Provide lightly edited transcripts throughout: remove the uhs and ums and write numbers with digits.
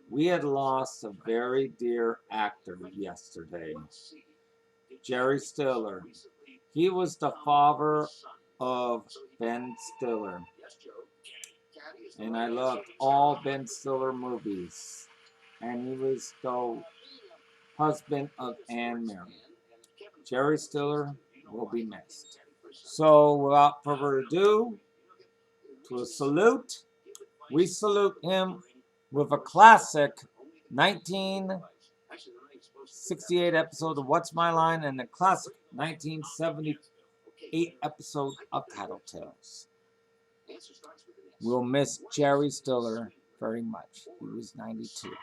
We had lost a very dear actor yesterday, Jerry Stiller. He was the father of Ben Stiller. And I loved all Ben Stiller movies. And he was the husband of Meera. Jerry Stiller will be missed. So without further ado, to a salute, we salute him with a classic 1968 episode of What's My Line and a classic 1978 episode of Tattletales. We'll miss Jerry Stiller very much. He was 92.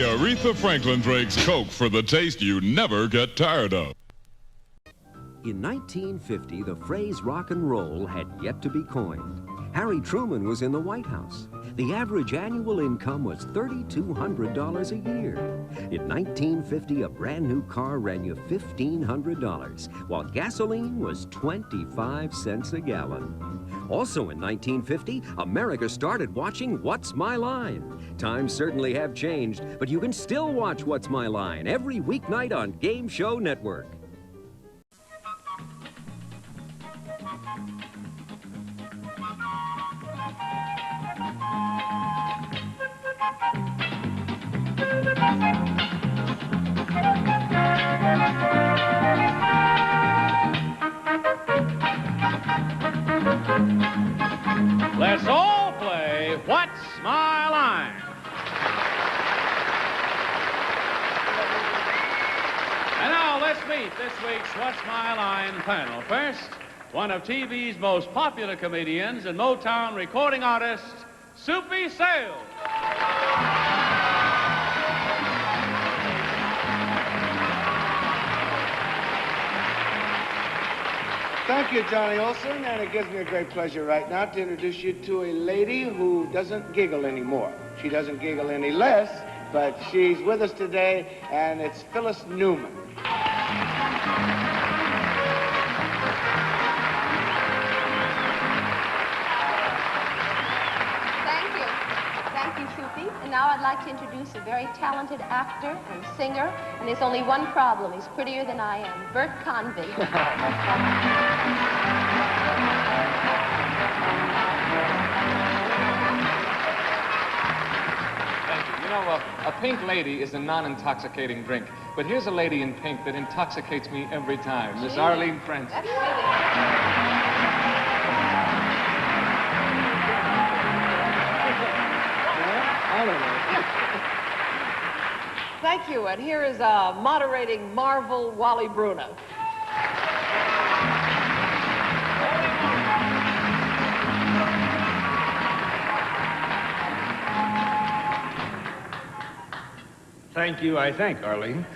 Aretha Franklin drinks Coke for the taste you never get tired of. In 1950, the phrase rock and roll had yet to be coined. Harry Truman was in the White House. The average annual income was $3,200 a year. In 1950, a brand new car ran you $1,500, while gasoline was 25 cents a gallon. Also in 1950, America started watching What's My Line? Times certainly have changed, but you can still watch What's My Line every weeknight on Game Show Network. Let's all play What's My Line? And now let's meet this week's What's My Line panel. First, one of TV's most popular comedians and Motown recording artist, Soupy Sales. Thank you, Johnny Olson, and it gives me a great pleasure right now to introduce you to a lady who doesn't giggle anymore. She doesn't giggle any less, but she's with us today, and it's Phyllis Newman. Thank you, Soupy. And now I'd like to introduce a very talented actor and singer, and there's only one problem. He's prettier than I am. Bert Convy. A pink lady is a non-intoxicating drink, but here's a lady in pink that intoxicates me every time. Miss Arlene Francis. That's really... I don't know. Thank you, and here is a moderating Marvel, Wally Bruno. Thank you, I thank Arlene.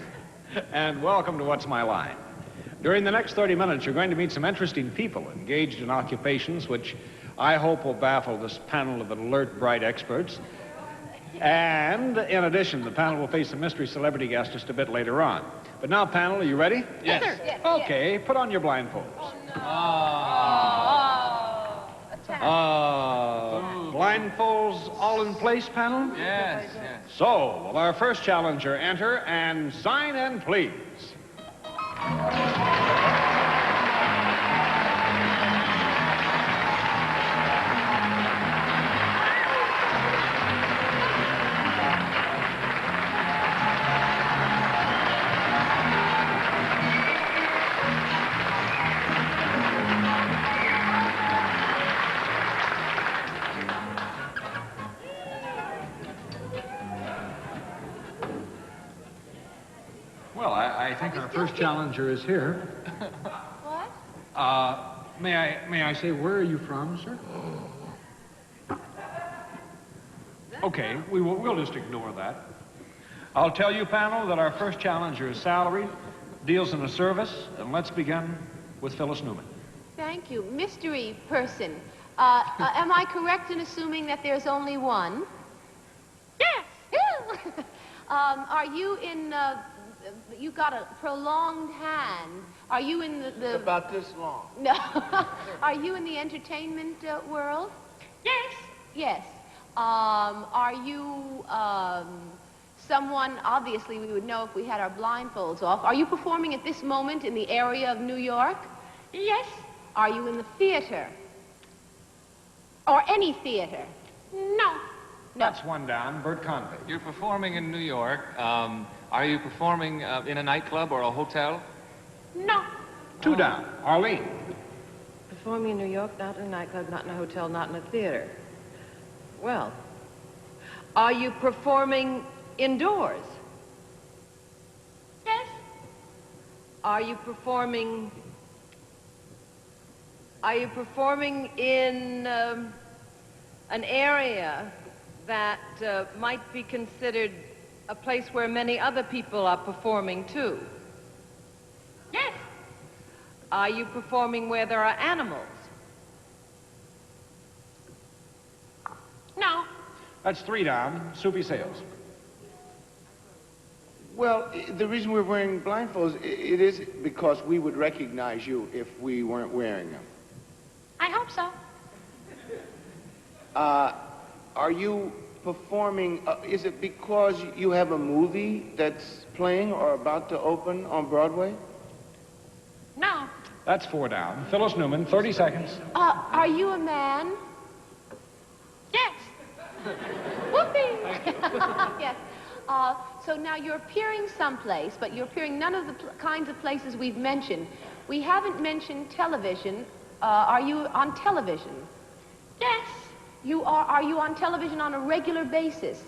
And welcome to What's My Line? During the next 30 minutes, you're going to meet some interesting people engaged in occupations which I hope will baffle this panel of alert, bright experts. And in addition, the panel will face a mystery celebrity guest just a bit later on. But now, panel, are you ready? Yes. Yes. Okay, put on your blindfolds. Blindfolds all in place, panel? Yes, yes. So, will our first challenger enter and sign in, please? Well, I think our first challenger is here. What? May I say, where are you from, sir? Oh, Okay, we'll just ignore that. I'll tell you, panel, that our first challenger is salaried, deals in a service, and let's begin with Phyllis Newman. Thank you. Mystery person. Am I correct in assuming that there's only one? Yes. Are you in, you got a prolonged hand. Are you in the... About this long. No. Are you in the entertainment world? Yes. Yes. Are you someone, obviously we would know if we had our blindfolds off. Are you performing at this moment in the area of New York? Yes. Are you in the theater? Or any theater? No. That's one down. Bert Convey. You're performing in New York. Are you performing in a nightclub or a hotel? No. Two down. Arlene. Performing in New York, not in a nightclub, not in a hotel, not in a theater. Well, are you performing indoors? Yes. Are you performing in an area that might be considered a place where many other people are performing too? Yes. Are you performing where there are animals? No. That's three down. Soupy Sales. Well, the reason we're wearing blindfolds, it is because we would recognize you if we weren't wearing them. I hope so. Are you performing, is it because you have a movie that's playing or about to open on Broadway? No. That's four down. Phyllis Newman, 30 seconds. Are you a man? Yes. Whoopee! Yes. So now you're appearing someplace, but you're appearing none of the kinds of places we've mentioned. We haven't mentioned television. Are you on television? Yes. Are you on television on a regular basis?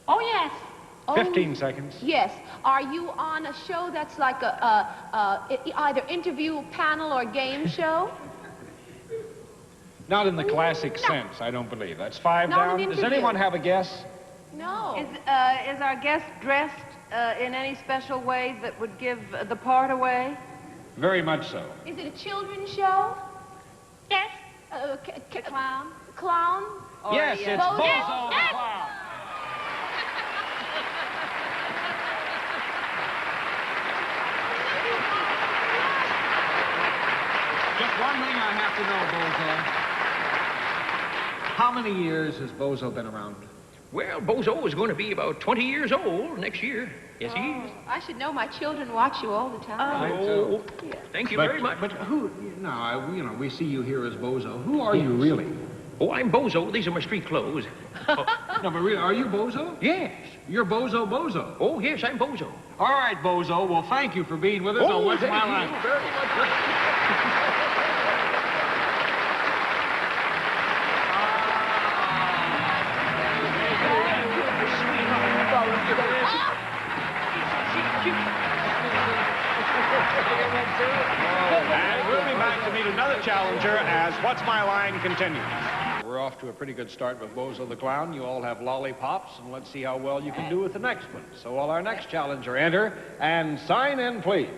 Oh, yes. 15 seconds. Yes. Are you on a show that's like either interview, panel, or game show? Not in the classic sense, I don't believe. That's five Not an down. Does interview. anyone have a guess? No. Is our guest dressed in any special way that would give the part away? Very much so. Is it a children's show? Yes. The clown? Clown? Or Yes, a, it's Bozo. Bozo the Yes. Clown. Just one thing I have to know, Bozo. How many years has Bozo been around? Well, Bozo is going to be about 20 years old next year. Yes, he is. I should know. My children watch you all the time. Oh, thank you very much. But who, we see you here as Bozo. Who are you really? Oh, I'm Bozo. These are my street clothes. No, but really, are you Bozo? Yes. You're Bozo. Oh, yes, I'm Bozo. All right, Bozo. Well, thank you for being with us on What's thank My you Line. very much. And we'll be back to meet another challenger as What's My Line continues. We're off to a pretty good start with Bozo the Clown. You all have lollipops, and let's see how well you can do with the next one. So will our next challenger enter and sign in, please.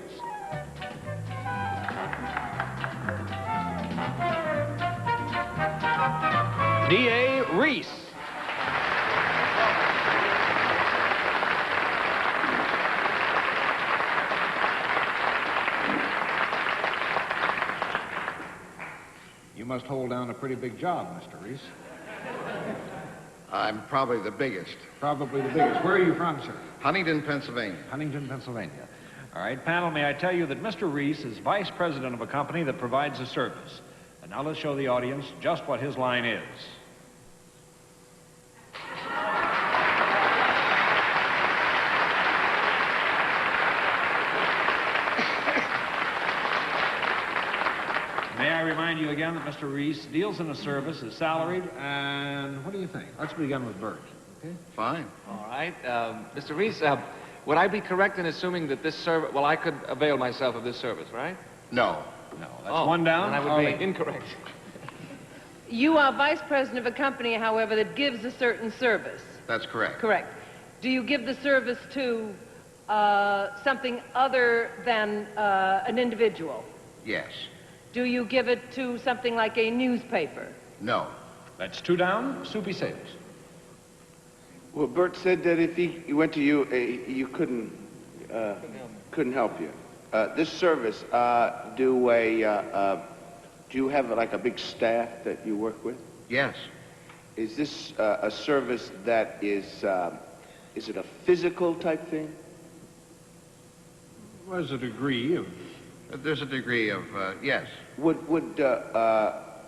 D.A. Reese. You must hold down a pretty big job, Mr. Reese. I'm probably the biggest. Probably the biggest. Where are you from, sir? Huntington, Pennsylvania. Huntington, Pennsylvania. All right, panel, may I tell you that Mr. Reese is vice president of a company that provides a service. And now let's show the audience just what his line is. May I remind you again that Mr. Reese deals in a service, is salaried, and what do you think? Let's begin with Bert. Okay? Fine. All right. Mr. Reese, would I be correct in assuming that this service, well, I could avail myself of this service, right? No. No, that's one down. And I would Arlene. be incorrect. You are vice president of a company, however, that gives a certain service. That's correct. Correct. Do you give the service to something other than an individual? Yes. Do you give it to something like a newspaper? No. That's 2 down. Soupy saves. Well, Bert said that if he went to you, you couldn't help you. This service, do you have like a big staff that you work with? Yes. Is this a service that is it a physical type thing? There's a degree of... There's a degree of, yes. Would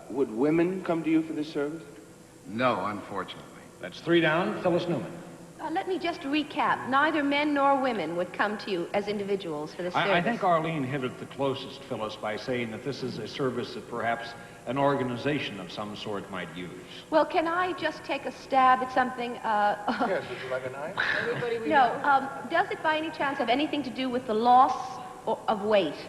women come to you for this service? No, unfortunately. That's 3 down. Phyllis Newman. Let me just recap. Neither men nor women would come to you as individuals for this service. I think Arlene hit it the closest, Phyllis, by saying that this is a service that perhaps an organization of some sort might use. Well, can I just take a stab at something? Yes, would you like a knife? No. Does it by any chance have anything to do with the loss of weight?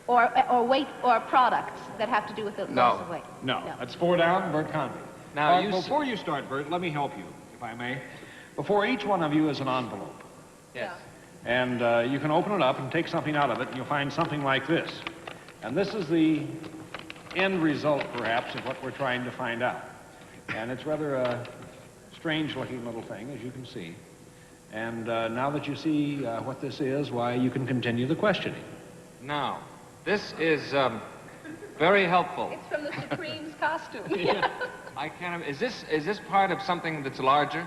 Or weight or products that have to do with the loss of weight? No. That's 4 down. Bert Convey. Now, before you start, Bert, let me help you, if I may. Before each one of you is an envelope. Yes. And you can open it up and take something out of it, and you'll find something like this. And this is the end result, perhaps, of what we're trying to find out. And it's rather a strange-looking little thing, as you can see. And now that you see what this is, why, you can continue the questioning. Now, this is very helpful. It's from the Supreme's costume. Yeah. I can't. Is this part of something that's larger?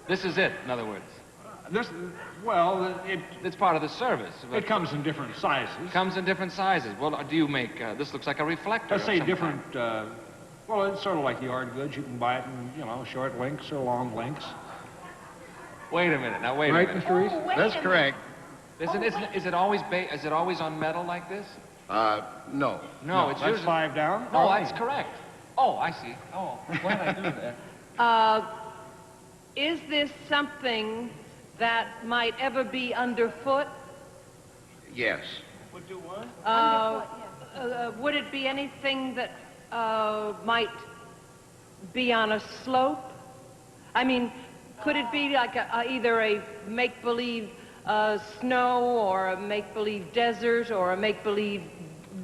This is it, in other words. It's part of the service. It comes in different sizes. Comes in different sizes. Well, do you make, this looks like a reflector. Let's say different, well, it's sort of like yard goods. You can buy it in, you know, short lengths or long lengths. Wait a minute, now wait a Right, minute. Mr. Reese? That's correct. Is it always on metal like this? No. No, it's that's usually... 5 down. Oh, that's correct. Oh, I see. Oh, what did I do there? Is this something that might ever be underfoot? Yes. Would do what? Would it be anything that might be on a slope? I mean, could it be like either a make-believe snow or a make-believe desert or a make-believe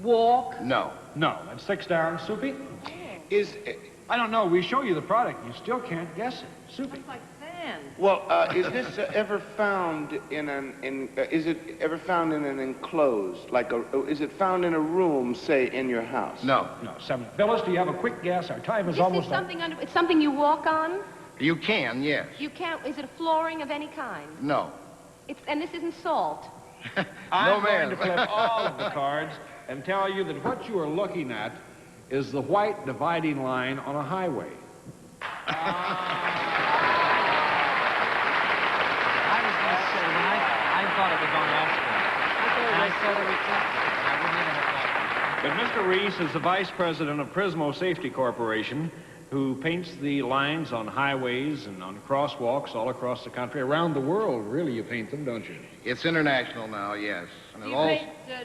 walk? No. No, that's 6 down. Soupy? Is I don't know. We show you the product. You still can't guess it. Soupy. It's like sand. well, is this ever found in is it ever found in an enclosed, like is it found in a room, say, in your house? No. No, 7. Phyllis, do you have a quick guess? Our time is almost up. It's something you walk on? You can, yes. You can't, is it flooring of any kind? No. And this isn't salt. I'm man. going to flip all of the cards and tell you that what you are looking at is the white dividing line on a highway. I was going to say, when I thought it was on asphalt. And I said it was I wouldn't even have thought. But Mr. Reese is the vice president of Prismo Safety Corporation, who paints the lines on highways and on crosswalks all across the country. Around the world, really, you paint them, don't you? It's international now, yes. And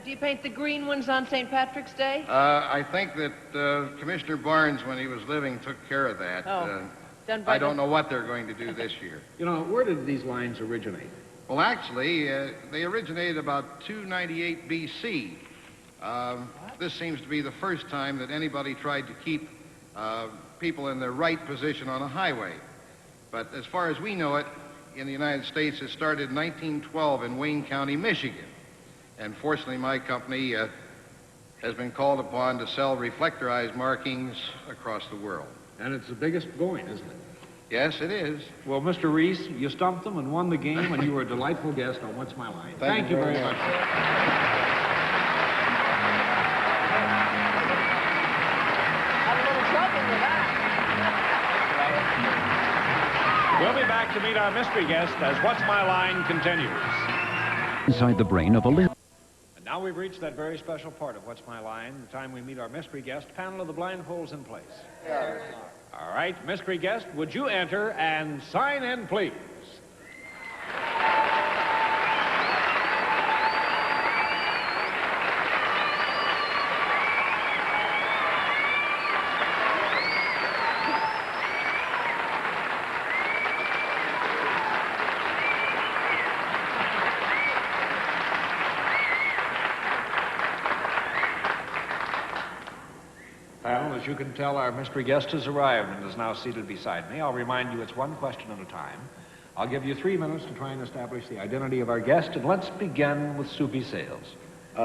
Do you paint the green ones on St. Patrick's Day? I think that Commissioner Barnes, when he was living, took care of that. Done by I don't know what they're going to do this year. You know, where did these lines originate? Well, actually, they originated about 298 B.C. This seems to be the first time that anybody tried to keep people in their right position on a highway. But as far as we know it, in the United States, it started in 1912 in Wayne County, Michigan. And fortunately, my company has been called upon to sell reflectorized markings across the world. And it's the biggest going, isn't it? Yes, it is. Well, Mr. Reese, you stumped them and won the game, and you were a delightful guest on What's My Line. Thank you very much. We'll be back to meet our mystery guest as What's My Line continues. Inside the brain of a little. And now we've reached that very special part of What's My Line, the time we meet our mystery guest. Panel of the blindfolds in place. Yeah. All right, mystery guest, would you enter and sign in, please? as you can tell, our mystery guest has arrived and is now seated beside me. I'll remind you it's one question at a time. I'll give you 3 minutes to try and establish the identity of our guest, and let's begin with Soupy Sales.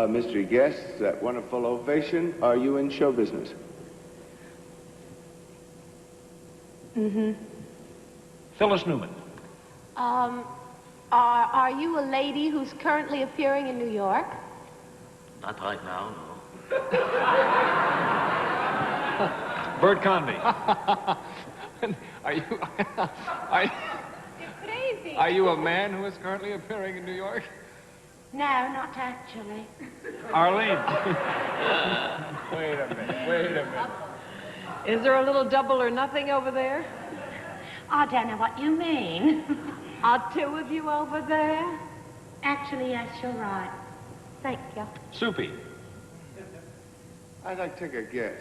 Mystery guest, that wonderful ovation. Are you in show business? Mm-hmm. Phyllis Newman. Are you a lady who's currently appearing in New York? Not right now, no. Bert Convy. Are you... You're crazy. Are you a man who is currently appearing in New York? No, not actually. Arlene. Wait a minute. Is there a little double or nothing over there? I don't know what you mean. Are two of you over there? Actually, yes, you're right. Thank you. Soupy. I'd like to take a guess.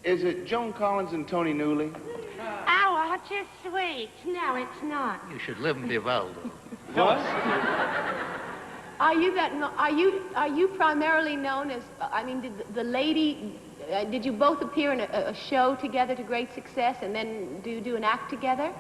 Is it Joan Collins and Tony Newley? Oh, aren't you sweet? No, it's not. You should live in Vivaldo. Phyllis. Are you primarily known as? I mean, did the lady? Did you both appear in a show together to great success, and then do an act together?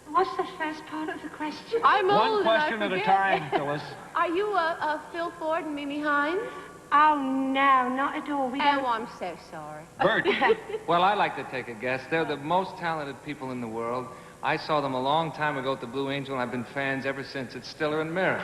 What's the first part of the question? I'm One old. question and I at a forget. time, Phyllis. Are you a Phil Ford and Mimi Hines? Oh, no, not at all. We don't... Oh, I'm so sorry. Bert. Well, I like to take a guess. They're the most talented people in the world. I saw them a long time ago at the Blue Angel, and I've been fans ever since. It's Stiller and Meera.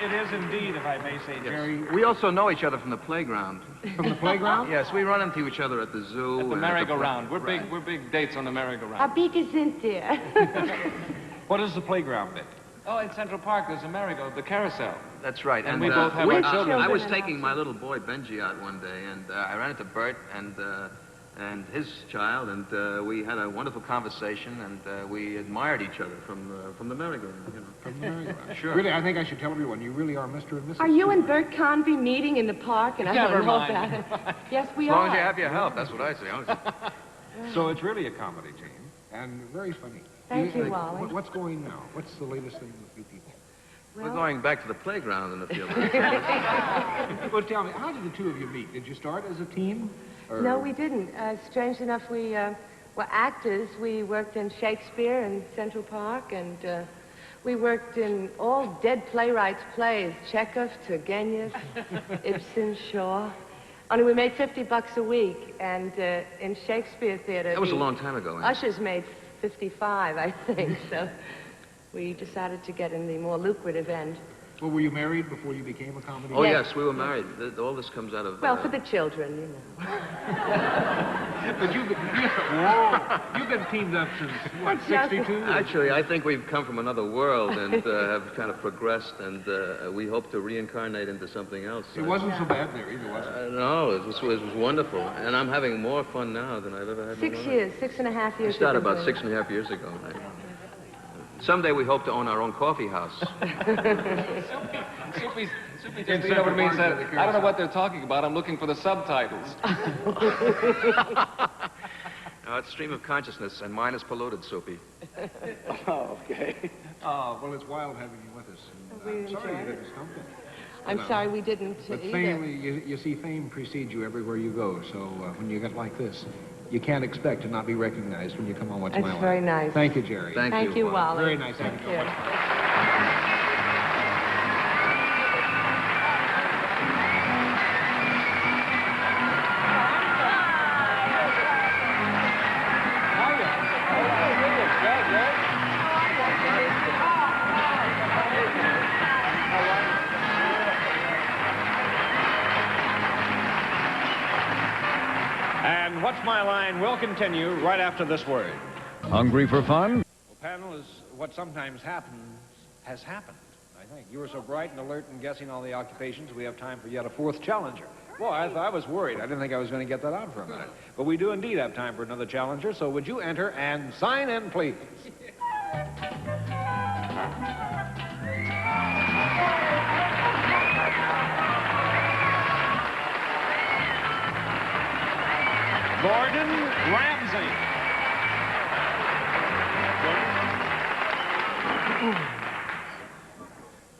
It is indeed, if I may say, Jerry. We also know each other from the playground. From the playground? Yes, we run into each other at the zoo. At the and merry-go-round. Right. We're big dates on the merry-go-round. How big isn't there? What is the playground bit? Oh, in Central Park, there's a merry-go, the carousel. That's right. And we both have our children. I was taking my little boy Benji out one day, and I ran into Bert and his child, and we had a wonderful conversation, and we admired each other from the merry-go-round. You know. From the merry-go-round. Sure. Really, I think I should tell everyone you really are Mr. and Mrs. Are you and Bert Convy meeting in the park? And I Never don't know mind. about it. Yes, we As are. long as you have your help, that's what I say. So it's really a comedy team, and very funny. Thank you, Wally. What's going now? What's the latest thing with you people? We're going back to the playground in a few minutes. Well, tell me, how did the two of you meet? Did you start as a team? Or... No, we didn't. Strange enough, we were actors. We worked in Shakespeare and Central Park, and we worked in all dead playwrights' plays, Chekhov, Turgenev, Ibsen, Shaw. Only we made $50 a week, and in Shakespeare Theater... That was a long time ago. Ushers made 55, I think, so we decided to get in the more lucrative end. Well, were you married before you became a comedy? Oh, yes, we were married. All this comes out of... Well, for the children, you know. But you've been teamed up since, what, 62? Actually, I think we've come from another world and have kind of progressed, and we hope to reincarnate into something else. It wasn't so bad there either, was it? No, it was wonderful. And I'm having more fun now than I've ever had in my life. 6 years, 6.5 years. I started about 6.5 years ago. Someday we hope to own our own coffee house. Soupy just, you know what it means? I don't know what they're talking about. I'm looking for the subtitles. No, it's stream of consciousness, and mine is polluted, Soupy. Oh, okay. Well, it's wild having you with us. And, I'm sorry you didn't stump it. I'm sorry we didn't But either. fame, you see, fame precedes you everywhere you go. So when you get like this, you can't expect to not be recognized when you come on What's My Life. That's very nice. Thank you, Jerry. Thank you, Wally. Very nice having you. And What's My Line will continue right after this word. Hungry for fun? Well, panel, is what sometimes happens has happened, I think. You were so bright and alert in guessing all the occupations, we have time for yet a fourth challenger. Boy, I was worried. I didn't think I was going to get that out for a minute. But we do indeed have time for another challenger, so would you enter and sign in, please? Gordon Ramsay.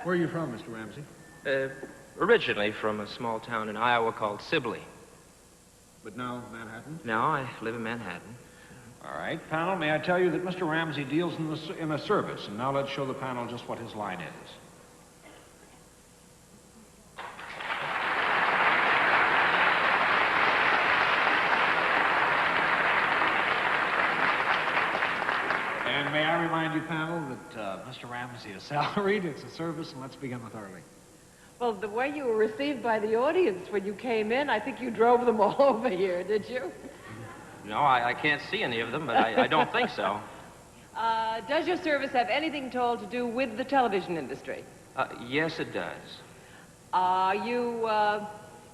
Where are you from, Mr. Ramsey? Originally from a small town in Iowa called Sibley. But now Manhattan? Now I live in Manhattan. All right, panel, may I tell you that Mr. Ramsey deals in a service, and now let's show the panel just what his line is. And may I remind you, panel, that Mr. Ramsey is salaried, it's a service, and let's begin with Arlene. Well, the way you were received by the audience when you came in, I think you drove them all over here, did you? No, I can't see any of them, but I don't think so. Does your service have anything at all to do with the television industry? Yes, it does.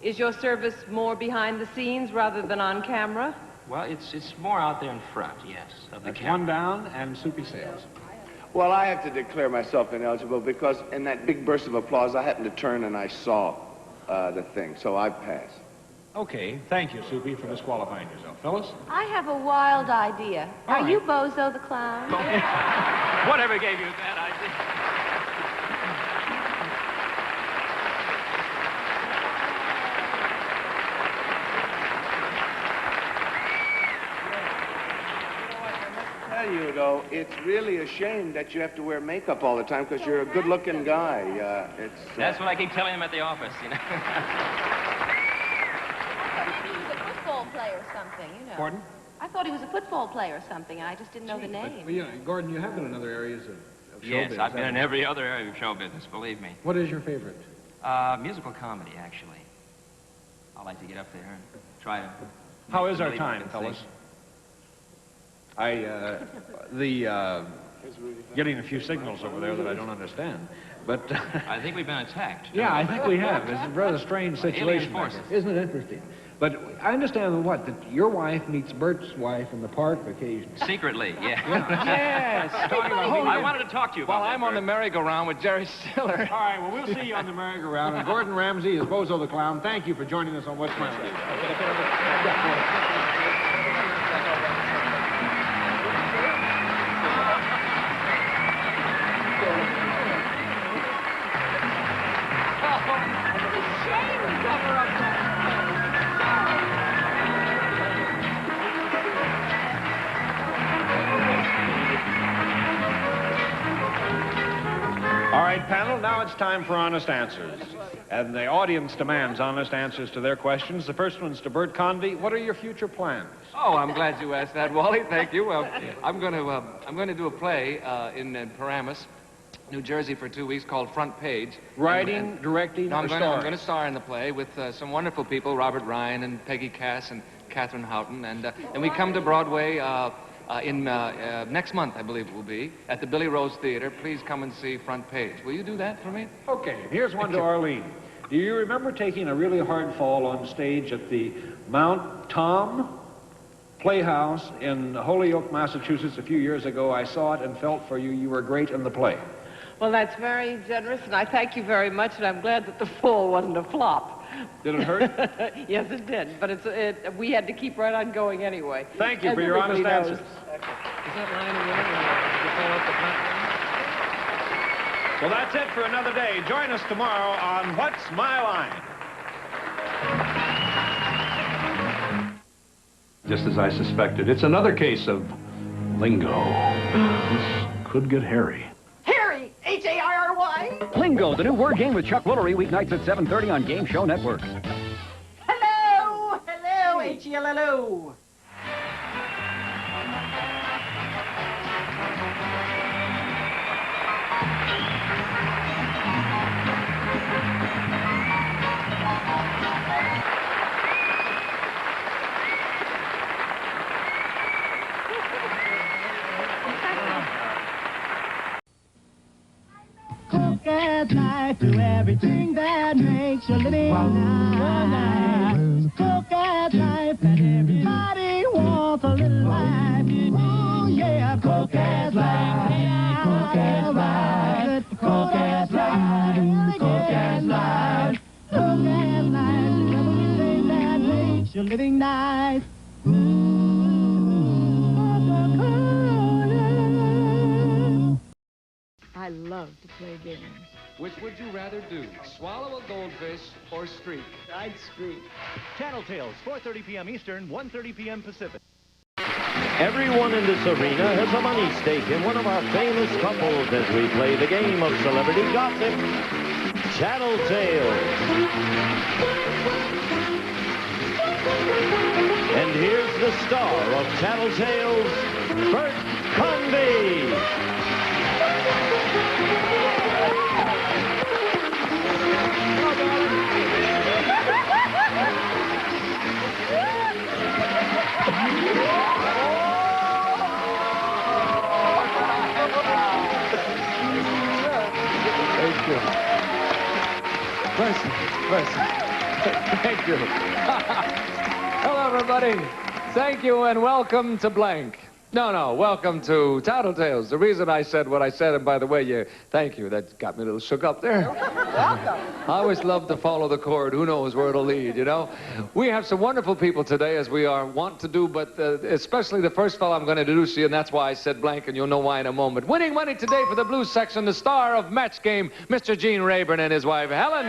Is your service more behind the scenes rather than on camera? Well, it's more out there in front, yes, of the That's camera. one down, and Soupy Sales. Well, I have to declare myself ineligible because in that big burst of applause, I happened to turn and I saw the thing, so I pass. Okay, thank you, Soupy, for disqualifying yourself. Phyllis? I have a wild idea. All Are right. you Bozo the Clown? Whatever gave you that idea? Tell you, though, it's really a shame that you have to wear makeup all the time because you're a good-looking guy. That's what I keep telling him at the office, you know. Maybe he was a football player or something, you know. Gordon? I thought he was a football player or something, and I just didn't know the name. But, you know, Gordon, you have been in other areas of show Yes, business, I've been in haven't you? every other area of show business, believe me. What is your favorite? Musical comedy, actually. I like to get up there and try to... How is our believe I time, can fellas? sing. Getting a few signals over there that I don't understand, but... I think we've been attacked. Yeah, I think we have. It's a rather strange situation. back forces. there. Isn't it interesting? But I understand that your wife meets Bert's wife in the park occasionally. Secretly, yeah. Yes. I wanted to talk to you about Well, that, I'm on the Bert. merry-go-round with Jerry Stiller. All right, well, we'll see you on the merry-go-round. And Gordon Ramsay is Bozo the Clown. Thank you for joining us on What's My Line. All right, panel, now it's time for honest answers. And the audience demands honest answers to their questions. The first one's to Bert Convy. What are your future plans? Oh, I'm glad you asked that, Wally. Thank you. I'm going to do a play in Paramus, New Jersey, for 2 weeks called Front Page. Writing, directing, No, or I'm starring? going to star in the play with some wonderful people, Robert Ryan and Peggy Cass and Catherine Houghton, and we come to Broadway in next month, I believe it will be, at the Billy Rose Theater. Please come and see Front Page. Will you do that for me? Okay, here's one to Arlene. Do you remember taking a really hard fall on stage at the Mount Tom Playhouse in Holyoke, Massachusetts a few years ago? I saw it and felt for you. You were great in the play. Well, that's very generous, and I thank you very much, and I'm glad that the fall wasn't a flop. Did it hurt? Yes, it did, but we had to keep right on going anyway. Thank you As for your honest everybody knows. answers. Is that line a winner? Well, that's it for another day. Join us tomorrow on What's My Line? Just as I suspected, it's another case of lingo. This could get hairy. Harry! H-A-R-R-Y! Lingo, the new word game with Chuck Woolery, weeknights at 7:30 on Game Show Network. Hello! Hello, H-E-L-L-O! Cook as life, do everything that makes your living nice. Cook as life, and everybody wants a little life. Oh yeah, cook as life, cook as life, cook as life, cook as life, cook as life, do everything that makes your living nice. love to play games. Which would you rather do, swallow a goldfish or streak? I'd streak. Tattletales, 4:30 p.m. Eastern, 1:30 p.m. Pacific. Everyone in this arena has a money stake in one of our famous couples as we play the game of celebrity gossip, Tattletales. And here's the star of Tattletales, Bert Convy. Thank you. Mercy. Thank you. Hello, everybody. Thank you and welcome to blank. No, welcome to Tattletales. The reason I said what I said, and by the way, thank you. That got me a little shook up there. Welcome. I always love to follow the chord. Who knows where it'll lead, you know? We have some wonderful people today, as we are wont to do, but especially the first fellow I'm going to introduce you, and that's why I said blank, and you'll know why in a moment. Winning money today for the blues section, the star of Match Game, Mr. Gene Rayburn and his wife, Helen.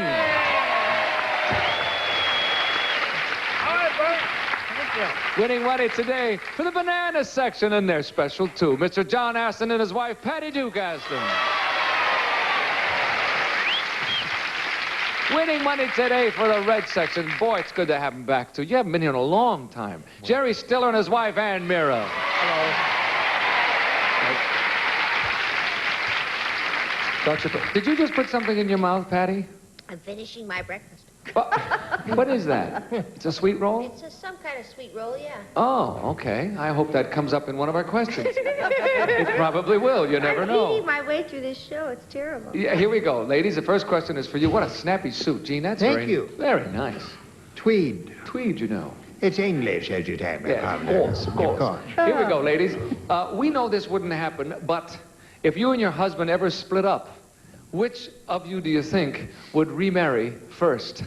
Winning money today for the banana section, and they're special too, Mr. John Aston and his wife, Patty Duke Aston. Winning money today for the red section. Boy, it's good to have him back, too. You haven't been here in a long time. Jerry Stiller and his wife, Ann Meera. Hello. Did you just put something in your mouth, Patty? I'm finishing my breakfast. What is that? It's a sweet roll? It's some kind of sweet roll, yeah. Oh, okay. I hope that comes up in one of our questions. It probably will. You never know. I'm eating my way through this show. It's terrible. Yeah, here we go. Ladies, the first question is for you. What a snappy suit, Gene. That's Thank you. Very nice. Tweed. Tweed, you know. It's English, as you tell me. Yes, of course. Here we go, ladies. We know this wouldn't happen, but if you and your husband ever split up, which of you do you think would remarry first?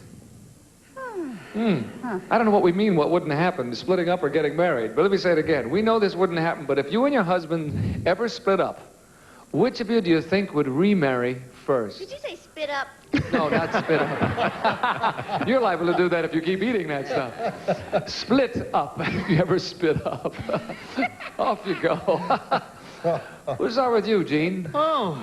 I don't know what we mean, what wouldn't happen, splitting up or getting married. But let me say it again. We know this wouldn't happen, but if you and your husband ever split up, which of you do you think would remarry first? Did you say spit up? No, not spit up. You're liable to do that if you keep eating that stuff. Split up. If you ever spit up. Off you go. We'll start with you, Gene. Oh,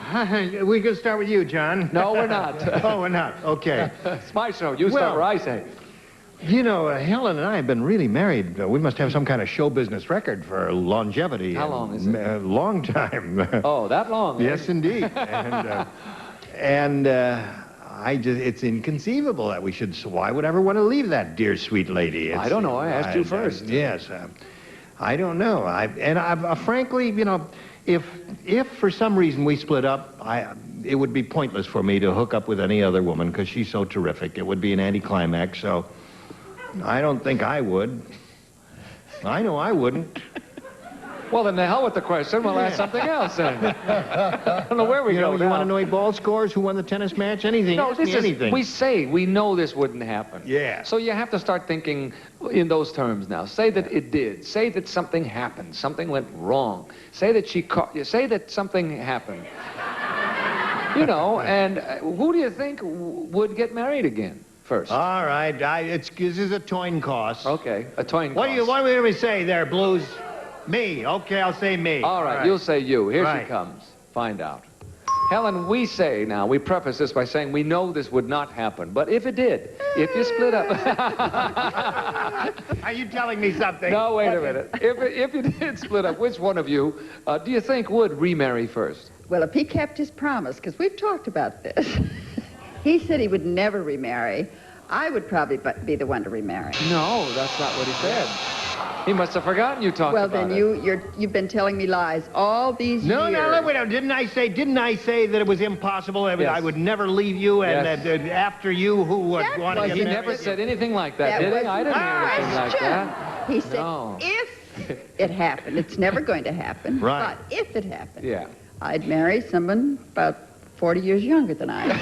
we can start with you, John. No, we're not. Oh, we're not. Okay. It's my show. You start where I say. You know, Helen and I have been really married. We must have some kind of show business record for longevity. How long is it? A long time. Oh, that long? Yes, indeed. It's inconceivable that we should. Why would I ever want to leave that dear, sweet lady? I don't know. I asked you first. Yes. I don't know. Frankly, you know, if for some reason we split up, it would be pointless for me to hook up with any other woman because she's so terrific. It would be an anticlimax, so I don't think I would. I know I wouldn't. Well, then the hell with the question. We'll ask something else then. I don't know where we go now. You want to know any ball scores? Who won the tennis match? Anything? No, Ask me anything. We know this wouldn't happen. Yeah. So you have to start thinking in those terms now. Say that it did. Say that something happened. Something went wrong. Say that she caught you. Say that something happened. You know, and who do you think would get married again first? All right. This is a coin toss. Okay, a coin toss. What do you want me to say there, Blues? Me. Okay, I'll say me. All right, you'll say you. Here she comes. Find out. Helen, we say now, we preface this by saying we know this would not happen, but if it did, if you split up... Are you telling me something? No, wait a minute. If you did split up, which one of you do you think would remarry first? Well, if he kept his promise, because we've talked about this, he said he would never remarry. I would probably be the one to remarry. No, that's not what he said. He must have forgotten you talked about it. Well, then you've been telling me lies all these years. No, wait, didn't I say that it was impossible? Yes. I would never leave you, and that after you, who would want to get He married? never said anything like that, did he? I didn't hear anything like that. He said, if it happened, it's never going to happen. Right. But if it happened, yeah, I'd marry someone about 40 years younger than I am.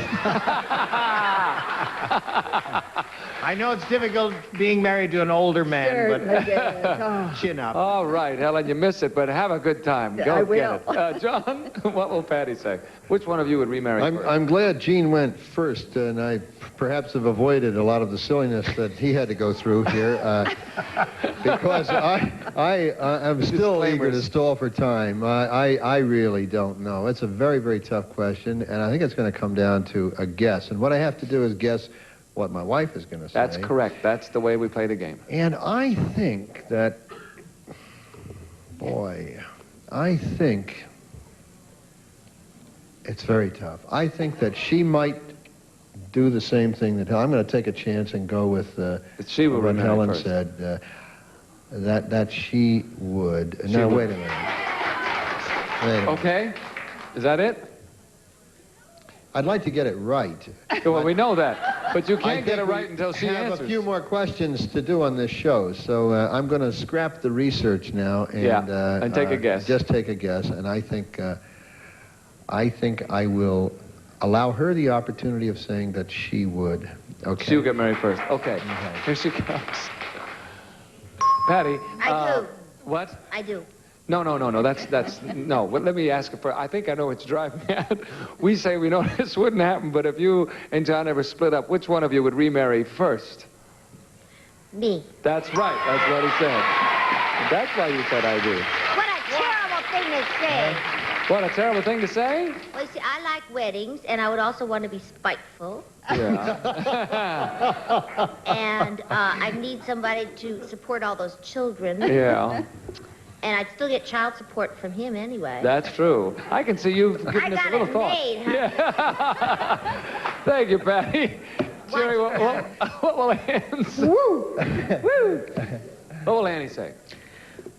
I know it's difficult being married to an older man, Certainly, yes. Oh. but chin up. All right, Helen, you missed it, but have a good time. Go I get will. it. John, what will Patty say? Which one of you would remarry first? I'm glad Gene went first, and I perhaps have avoided a lot of the silliness that he had to go through here, because I'm still eager to stall for time. I really don't know. It's a very, very tough question, and I think it's going to come down to a guess. And what I have to do is guess what my wife is going to say. That's correct. That's the way we play the game. And I think that, boy, I think it's very tough. I think that she might do the same thing that I'm going to take a chance and go with she will what remarry Helen first. said. That she would. Now wait a minute. Okay, is that it? I'd like to get it right. Well, we know that, but you can't get it right until she have answers. a few more questions to do on this show, so I'm going to scrap the research now and take a guess. Just take a guess, and I think I will allow her the opportunity of saying that she would. Okay. She'll get married first. Okay. Here she comes. Patty. I do. What? I do. No. That's no. But let me ask you first. I think I know what's driving me at. We say we know this wouldn't happen, but if you and John ever split up, which one of you would remarry first? Me. That's right. That's what he said. That's why you said I do. What a terrible thing to say. What a terrible thing to say. Well, you see, I like weddings, and I would also want to be spiteful. Yeah. And I need somebody to support all those children. Yeah. And I'd still get child support from him anyway. That's true. I can see you've given this a little thought. Made, huh? Yeah. Thank you, Patty. Jerry, what will Ann say? What will Annie say?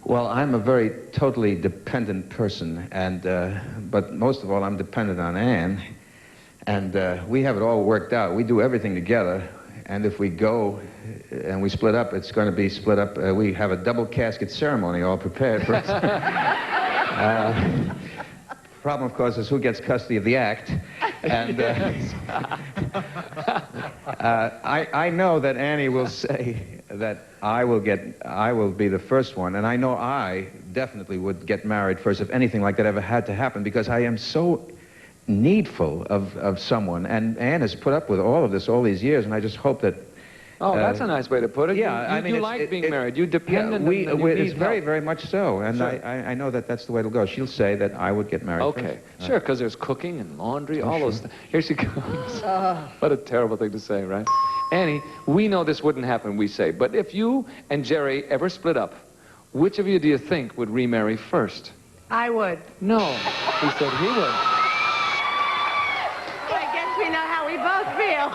Well, I'm a very totally dependent person, and but most of all, I'm dependent on Ann. And we have it all worked out. We do everything together. And if we go and we split up, it's going to be split up. We have a double casket ceremony all prepared for us. Problem, of course, is who gets custody of the act. And I know that Annie will say that I will be the first one. And I know I definitely would get married first if anything like that ever had to happen, because I am so needful of someone, and Ann has put up with all of this all these years, and I just hope that. Oh, that's a nice way to put it. Yeah, I mean, you like being married. You depend on it's very, very much so, and sure. I know that that's the way it'll go. She'll say that I would get married. Okay, first. sure, because there's cooking and laundry, all those things. Here she comes. What a terrible thing to say, right? Annie, we know this wouldn't happen, we say, but if you and Jerry ever split up, which of you do you think would remarry first? I would. No, he said he would. I guess we know how we both feel.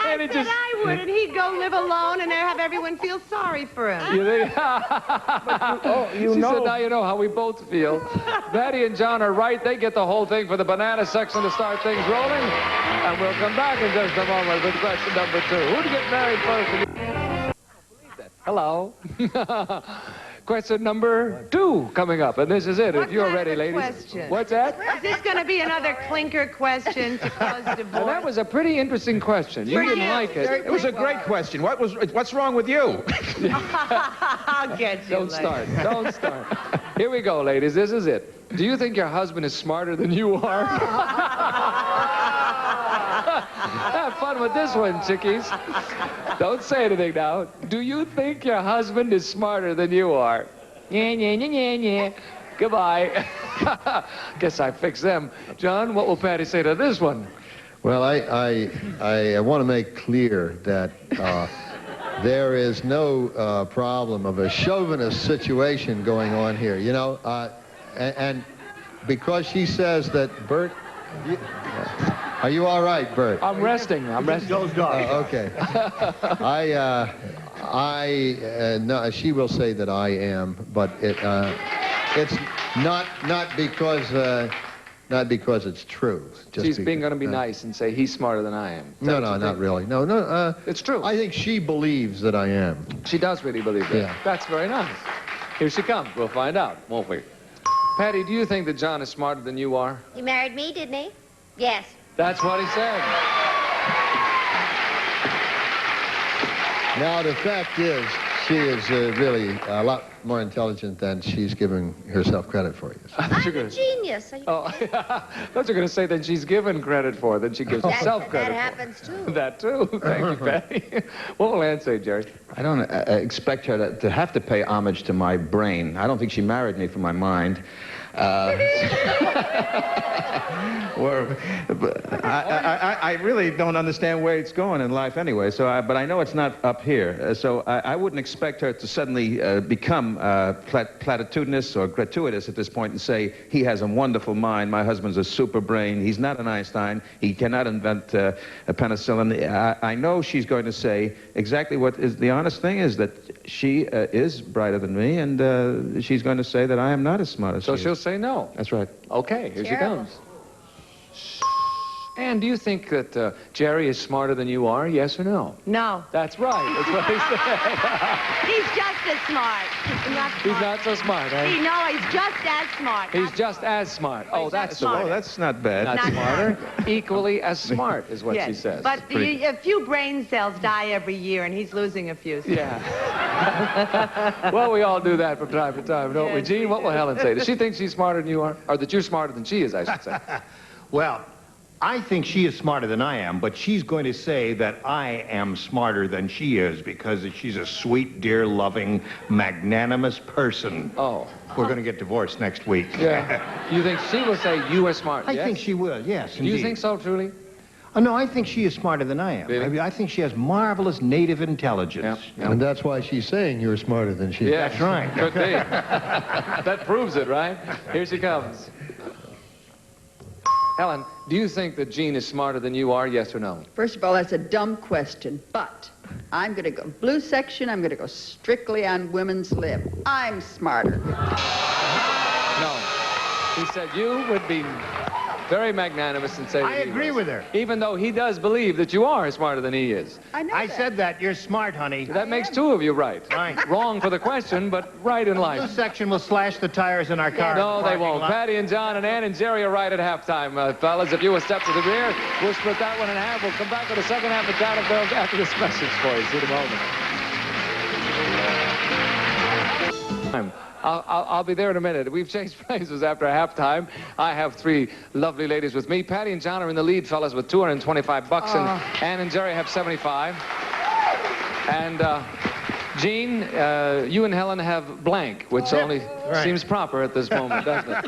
I said I would, and he'd go live alone and have everyone feel sorry for him. You think? She said, now you know how we both feel. Patty and John are right. They get the whole thing for the banana section to start things rolling. And we'll come back in just a moment with question number 2. Who'd get married first? Hello. Question number 2 coming up, and this is it. If you're ready, ladies. Question? What's that? Is this going to be another clinker question to cause divorce? Well, that was a pretty interesting question. You didn't like it. It was a great question. What's wrong with you? I'll get you Don't start. Don't start. Here we go, ladies. This is it. Do you think your husband is smarter than you are? Have fun with this one, chickies. Don't say anything now. Do you think your husband is smarter than you are? Yeah. Goodbye. Guess I fixed them. John, what will Patty say to this one? Well, I want to make clear that there is no problem of a chauvinist situation going on here, you know, and because she says that Bert, are you all right, Bert? I'm resting. Okay. No, she will say that I am, but it's not because it's true. She's going to be nice and say he's smarter than I am. No, not really. No. It's true. I think she believes that I am. She does really believe that. Yeah. That's very nice. Here she comes. We'll find out, won't we? Patty, do you think that John is smarter than you are? He married me, didn't he? Yes. That's what he said. Now, the fact is, she is really a lot more intelligent than she's giving herself credit for. I'm a genius. Oh, I thought you were going to say that she's given credit for, than she gives herself credit That for. happens, too. That, too. Thank you, Patty. What will Ann say, Jerry? I don't expect her to have to pay homage to my brain. I don't think she married me for my mind. I really don't understand where it's going in life anyway, but I know it's not up here. So I wouldn't expect her to suddenly become platitudinous or gratuitous at this point and say, he has a wonderful mind, my husband's a super brain, he's not an Einstein, he cannot invent a penicillin. I know she's going to say exactly what is the honest thing is, that she is brighter than me, and she's going to say that I am not as smart as she is. So she'll say no. That's right. Okay, here she comes. Ann, do you think that Jerry is smarter than you are, yes or no? No. That's right. That's what he said. He's just as smart. He's not so smart, eh? No, he's just as smart. He's just as smart. Oh, that's smarter. Oh, that's not bad. Not smarter. Equally as smart is what she says. But a few brain cells die every year, and he's losing a few. Yeah. Well, we all do that from time to time, don't we? Gene, what will Helen say? Does she think she's smarter than you are? Or that you're smarter than she is, I should say. Well, I think she is smarter than I am, but she's going to say that I am smarter than she is because she's a sweet, dear, loving, magnanimous person. Oh. We're going to get divorced next week. Yeah. You think she will say you are smart? I think she will, yes, Do you think so, truly? Oh, no, I think she is smarter than I am. Really? I think she has marvelous native intelligence. Yeah. And that's why she's saying you're smarter than she is. That's right. Could be. That proves it, right? Here she comes. Helen, do you think that Gene is smarter than you are, yes or no? First of all, that's a dumb question, but I'm going to go blue section. I'm going to go strictly on women's lib. I'm smarter. No. He said you would be very magnanimous and say I agree with her. Even though he does believe that you are smarter than he is. I said that. You're smart, honey. That makes two of you right. Right. Wrong for the question, but right in life. Blue section will slash the tires in our car. No, they won't. Patty and John and Ann and Jerry are right at halftime, fellas. If you will step to the rear, we'll split that one in half. We'll come back with the second half of Tattletales after this message for you. See you in a moment. I'll be there in a minute. We've changed places after halftime. I have three lovely ladies with me. Patty and John are in the lead, fellas, with $225, and Ann and Jerry have 75. And Gene, you and Helen have blank, which only seems proper at this moment, doesn't it?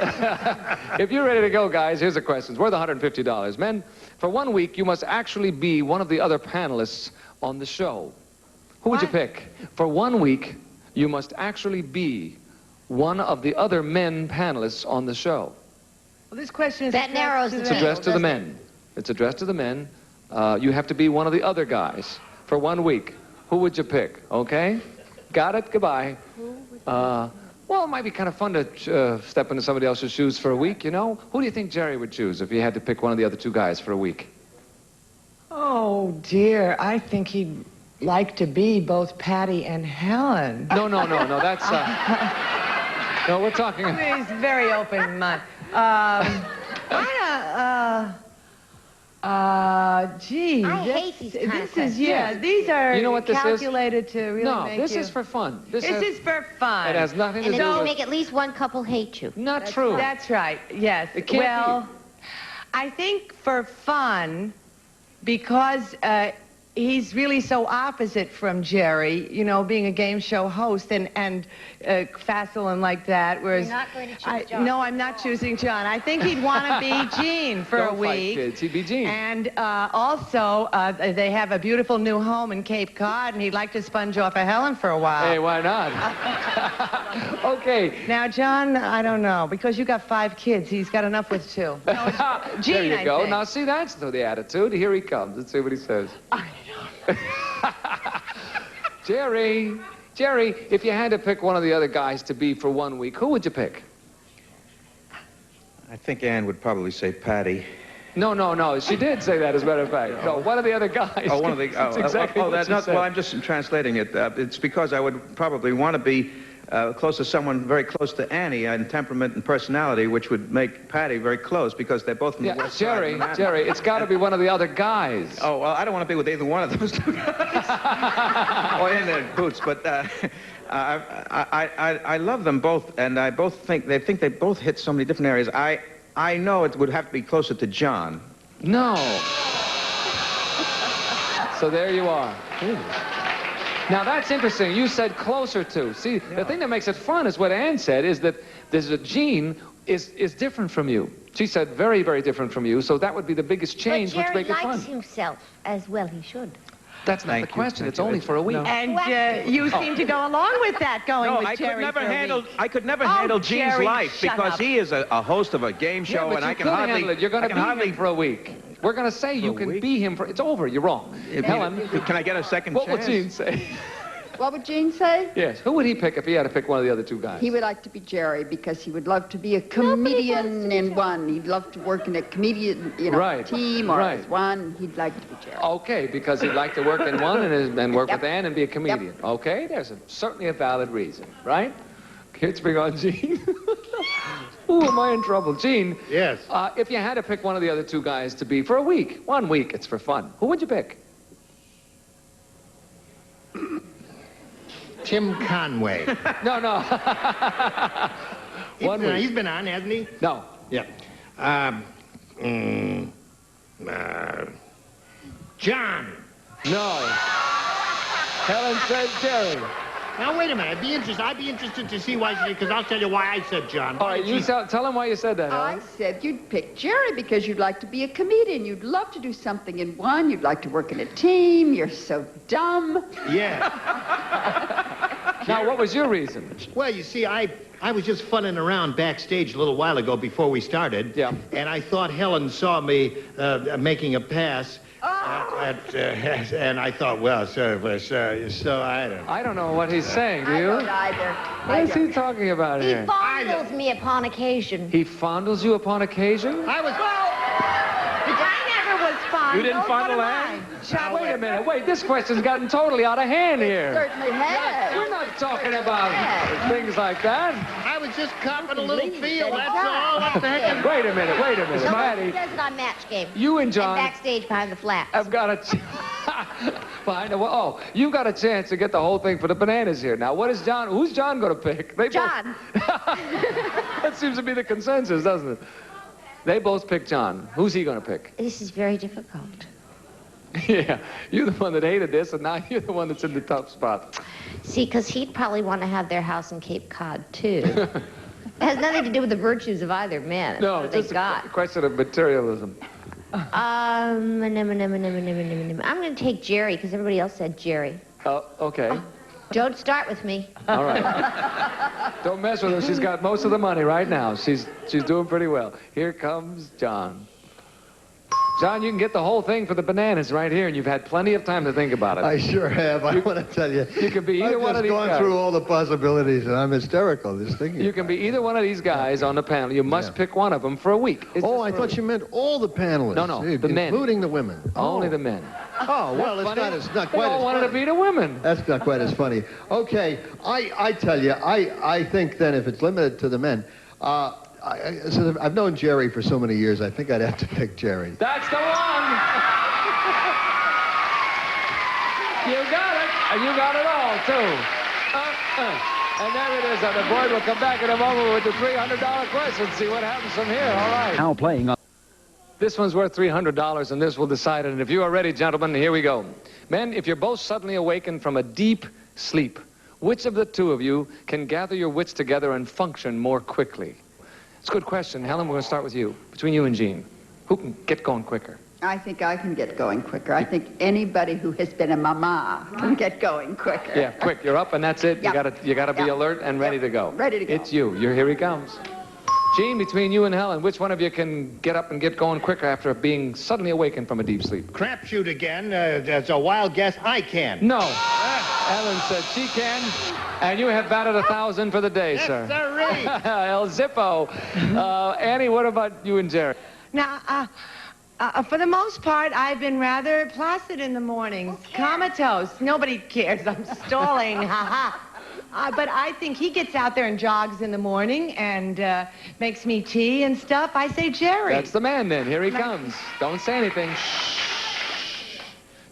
If you're ready to go, guys, here's the questions. Worth $150. Men, for 1 week, you must actually be one of the other panelists on the show. Who would you pick? For 1 week, you must actually be one of the other men panelists on the show. Well, this question is That narrows addressed the It's addressed to the men. It's addressed to the men. You have to be one of the other guys for 1 week. Who would you pick? Okay? Got it? Goodbye. Well, it might be kind of fun to step into somebody else's shoes for a week, you know? Who do you think Jerry would choose if he had to pick one of the other two guys for a week? Oh, dear. I think he'd like to be both Patty and Helen. No, that's... No, we're talking... He's very open-minded. Gee. I hate these kind of questions. These are You know what this is? calculated to really No, make this you... is for fun. This is for fun. It has nothing to And do it will with... make at least one couple hate you. Not true. That's right, yes. It can't Well, I think for fun, because he's really so opposite from Jerry, you know, being a game show host and facile and like that, whereas... You're not going to choose John. No, I'm not choosing John. I think he'd want to be Gene for a Don't fight, week. kids. He'd be Gene. And also, they have a beautiful new home in Cape Cod, and he'd like to sponge off of Helen for a while. Hey, why not? Okay. Now, John, I don't know, because you got 5 kids. He's got enough with 2. No, Gene, there you I go. think. Now, see, that's the attitude. Here he comes. Let's see what he says. Jerry, if you had to pick one of the other guys to be for 1 week, who would you pick? I think Ann would probably say Patty. No. She did say that, as a matter of fact. No, one of the other guys. Oh, one of the... That's exactly what she said. Well, I'm just translating it. It's because I would probably want to be close to someone very close to Annie in temperament and personality, which would make Patty very close because they're both from the West Side. Jerry, Jerry, it's got to be one of the other guys. Oh, well, I don't want to be with either one of those two guys. Or in their boots, but I love them both, and I both think they both hit so many different areas. I know it would have to be closer to John. No. So there you are. Ooh. Now, that's interesting. You said closer to. See, the thing that makes it fun is what Ann said, is that there's a Jean is different from you. She said very, very different from you, so that would be the biggest change, which make it fun. Jerry likes himself as well. He should. That's not the question. It's only for a week. And you seem to go along with that, going with Jerry for a week. I could never handle Gene's Jerry, life because he is a host of a game show, but and I you can could hardly. handle it. You're going to be him for a week. We're going to say you can be him for. It's over. You're wrong. Helen, can I get a second what chance? would Gene say? What would Gene say? Yes. Who would he pick if he had to pick one of the other two guys? He would like to be Jerry because he would love to be a comedian in one. He'd love to work in a comedian, team or as one. He'd like to be Jerry. Okay, because he'd like to work in one and work with Ann and be a comedian. Yep. Okay, there's certainly a valid reason, right? Let's bring on Gene. Ooh, am I in trouble? Gene. Yes. If you had to pick one of the other two guys to be for a week, 1 week, it's for fun, who would you pick? Tim Conway. No. He's been on, hasn't he? No. Yeah. John. No. Helen says Jerry. Now, wait a minute. I'd be interested to see why, because I'll tell you why I said John. All right, you tell him why you said that, Helen. I said you'd pick Jerry because you'd like to be a comedian. You'd love to do something in one. You'd like to work in a team. You're so dumb. Yeah. Now, what was your reason? Well, you see, I was just funning around backstage a little while ago before we started. Yeah. And I thought Helen saw me making a pass. And I thought, well, so I don't know. I don't know what he's saying, do you? I don't either. What is he talking about He here? fondles me upon occasion. He fondles you upon occasion? I was... I never was fondled. You didn't fondle Ann? Now, wait a minute. Wait, this question's gotten totally out of hand here. Certainly has. We're not talking about things like that. I was just copping a little feel, that's all. What the heck? Wait a minute. Nobody Patty, does it on Match Game. you and John... And backstage behind the flaps. I've got a... you've got a chance to get the whole thing for the bananas here. Now, who's John going to pick? John. That seems to be the consensus, doesn't it? They both pick John. Who's he going to pick? This is very difficult. Yeah, you're the one that hated this, and now you're the one that's in the tough spot. See, because he'd probably want to have their house in Cape Cod, too. It has nothing to do with the virtues of either man. No, it's just a question of materialism. I'm going to take Jerry, because everybody else said Jerry. Oh, okay. Don't start with me. All right. Don't mess with her. She's got most of the money right now. She's doing pretty well. Here comes John. John, you can get the whole thing for the bananas right here, and you've had plenty of time to think about it. I sure have. I want to tell you. You can be either one of these guys. I've just gone through all the possibilities, and I'm hysterical just thinking. You can be either one of these guys on the panel. You must pick one of them for a week. I thought you meant all the panelists. No, the men. Including the women. Only the men. Oh, well, it's not quite They all as wanted to be the women. That's not quite as funny. Okay, I tell you, I think then if it's limited to the men, I've known Jerry for so many years, I think I'd have to pick Jerry. That's the one! You got it, and you got it all, too. And there it is on the board. We'll come back in a moment with the $300 question, see what happens from here. All right. Now playing on. This one's worth $300, and this will decide it. And if you are ready, gentlemen, here we go. Men, if you're both suddenly awakened from a deep sleep, which of the two of you can gather your wits together and function more quickly? It's a good question. Helen, we're going to start with you. Between you and Gene, who can get going quicker? I think I can get going quicker. I think anybody who has been a mama can get going quicker. Yeah, quick. You're up, and that's it. Yep. You gotta be alert and ready to go. Ready to go. It's you. Here he comes. Gene, between you and Helen, which one of you can get up and get going quicker after being suddenly awakened from a deep sleep? Crapshoot again. That's a wild guess. I can. No. Helen said she can, and you have batted 1,000 for the day, sir. Sirree. El Zippo. Annie, what about you and Jerry? Now, for the most part, I've been rather placid in the mornings. Comatose. Nobody cares. I'm stalling. Ha ha. But I think he gets out there and jogs in the morning and makes me tea and stuff. I say Jerry. That's the man then. Here he comes. Don't say anything.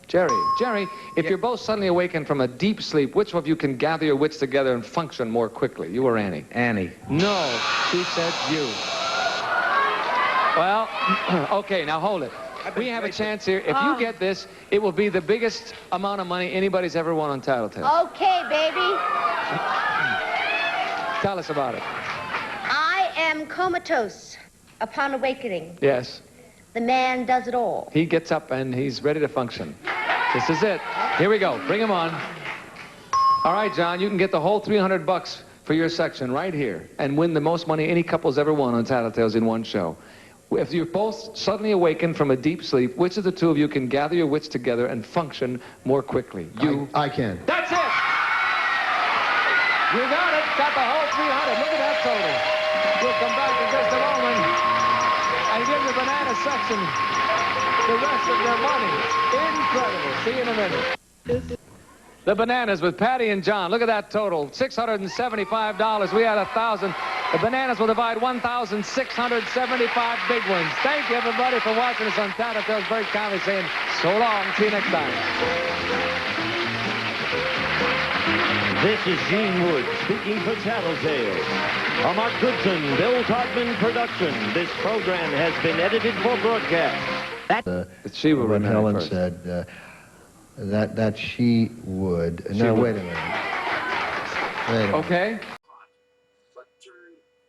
Jerry, if you're both suddenly awakened from a deep sleep, which of you can gather your wits together and function more quickly? You or Annie? Annie. No, she said you. Well, okay, now hold it. We have a chance here. If you get this, it will be the biggest amount of money anybody's ever won on Tattletales. Okay, baby. Tell us about it. I am comatose upon awakening. Yes. The man does it all. He gets up and he's ready to function. This is it. Here we go. Bring him on. All right, John, you can get the whole $300 for your section right here and win the most money any couple's ever won on Tattletales in one show. If you're both suddenly awakened from a deep sleep, which of the two of you can gather your wits together and function more quickly? You. I can. That's it! You got it. Got the whole 300. Look at that total. We'll come back in just a moment and give the banana section the rest of their money. Incredible. See you in a minute. The bananas with Patty and John. Look at that total. $675. We had 1,000. The bananas will divide 1,675 big ones. Thank you, everybody, for watching us on Tattletales. Very kindly saying so long. See you next time. This is Gene Wood speaking for Tattletales. A Mark Goodson, Bill Todman production. This program has been edited for broadcast. She will when remain Helen first. said that she would. No, wait a minute. Wait a minute. Okay.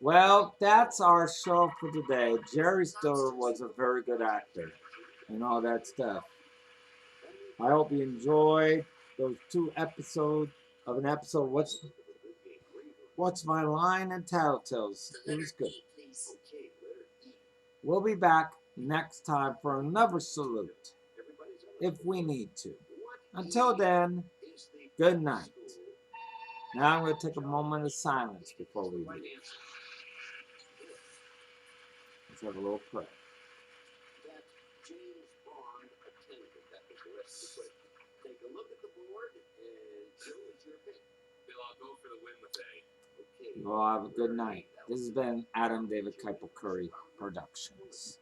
Well, that's our show for today. Jerry Stiller was a very good actor and all that stuff. I hope you enjoyed those 2 episodes of an episode. What's My Line and Tattletales. It was good. We'll be back next time for another salute, if we need to. Until then, good night. Now I'm going to take a moment of silence before we leave. Let's have a little prayer. Take a look at the board and show us your pick. Bill, I'll go for the win with A. Okay. You all have a good night. This has been Adam David Keitel Curry Productions.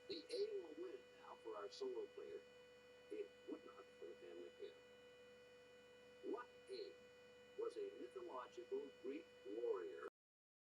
The A will win now for our solo player. It would not for the family piano. What A was a mythological Greek warrior